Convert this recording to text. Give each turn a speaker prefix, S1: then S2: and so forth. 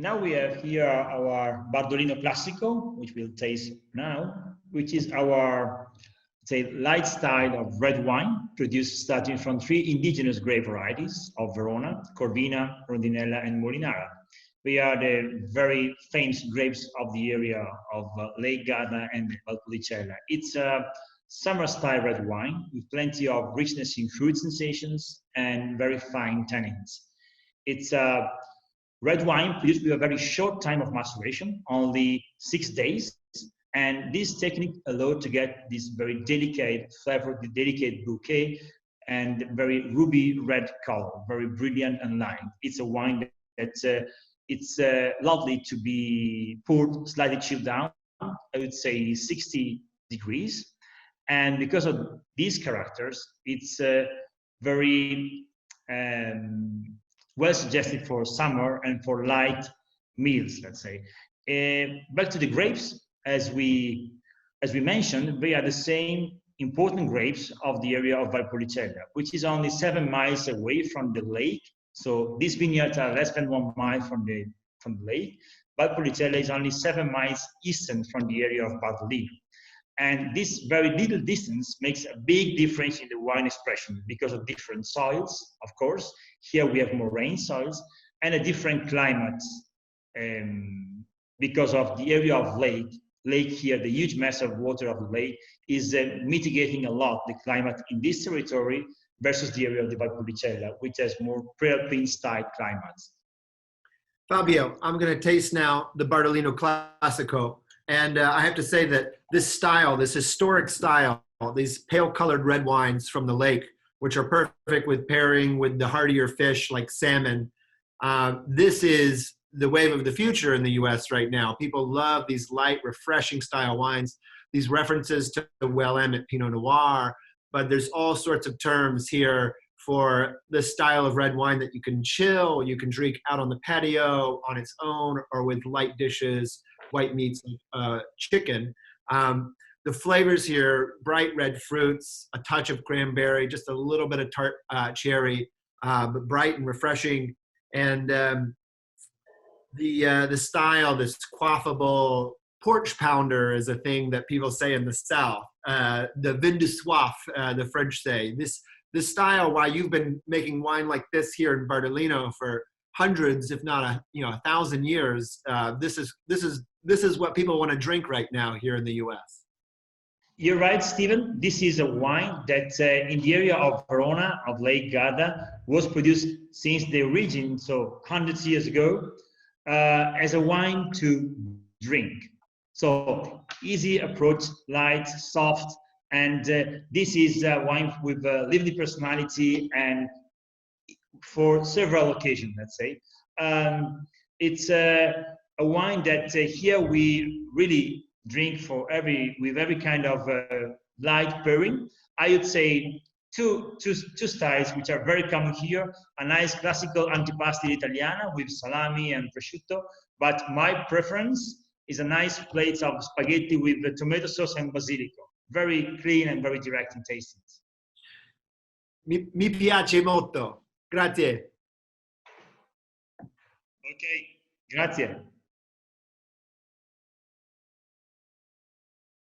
S1: Now we have here our Bardolino Classico, which we'll taste now, which is our, say, light style of red wine produced starting from 3 indigenous grape varieties of Verona, Corvina, Rondinella, and Molinara. We are the very famous grapes of the area of Lake Garda and Valpolicella. It's a summer-style red wine with plenty of richness in fruit sensations and very fine tannins. It's a red wine produced with a very short time of maceration, only 6 days, and this technique allowed to get this very delicate flavor, the delicate bouquet, and very ruby red color, very brilliant and light. It's a wine that it's lovely to be poured slightly chilled down, I would say 60 degrees. And because of these characters, it's very well suggested for summer and for light meals, let's say. Back to the grapes, as we mentioned, they are the same important grapes of the area of Valpolicella, which is only 7 miles away from the lake. So these vineyards are less than 1 mile from the lake. Valpolicella is only 7 miles eastern from the area of Bardolino. And this very little distance makes a big difference in the wine expression because of different soils, of course. Here we have moraine soils and a different climate because of the area of lake here, the huge mass of water of the lake is mitigating a lot the climate in this territory versus the area of the Valpolicella, which has more pre-alpine style climates.
S2: Fabio, I'm going to taste now the Bardolino Classico. And I have to say that this style, this historic style, these pale-colored red wines from the lake, which are perfect with pairing with the heartier fish like salmon, this is the wave of the future in the U.S. right now. People love these light, refreshing style wines, these references to the Willamette Pinot Noir, but there's all sorts of terms here for the style of red wine that you can chill, you can drink out on the patio on its own or with light dishes, white meats, chicken. The flavors here, bright red fruits, a touch of cranberry, just a little bit of tart cherry, but bright and refreshing. And the style, this quaffable porch pounder is a thing that people say in the South. The vin de soif, the French say. This style, why you've been making wine like this here in Bardolino for hundreds, if not 1,000 years, this is what people want to drink right now here in the U.S.
S1: You're right, Stephen. This is a wine that in the area of Verona, of Lake Garda, was produced since the origin, so hundreds of years ago, as a wine to drink. So easy approach, light, soft, and this is a wine with a lively personality and for several occasions, let's say. It's a wine that here we really drink with every kind of light pairing. I would say two styles which are very common here: a nice classical antipasti italiana with salami and prosciutto, but my preference is a nice plate of spaghetti with tomato sauce and basilico. Very clean and very direct in tasting.
S2: Mi piace molto. Grazie.
S1: Okay, grazie.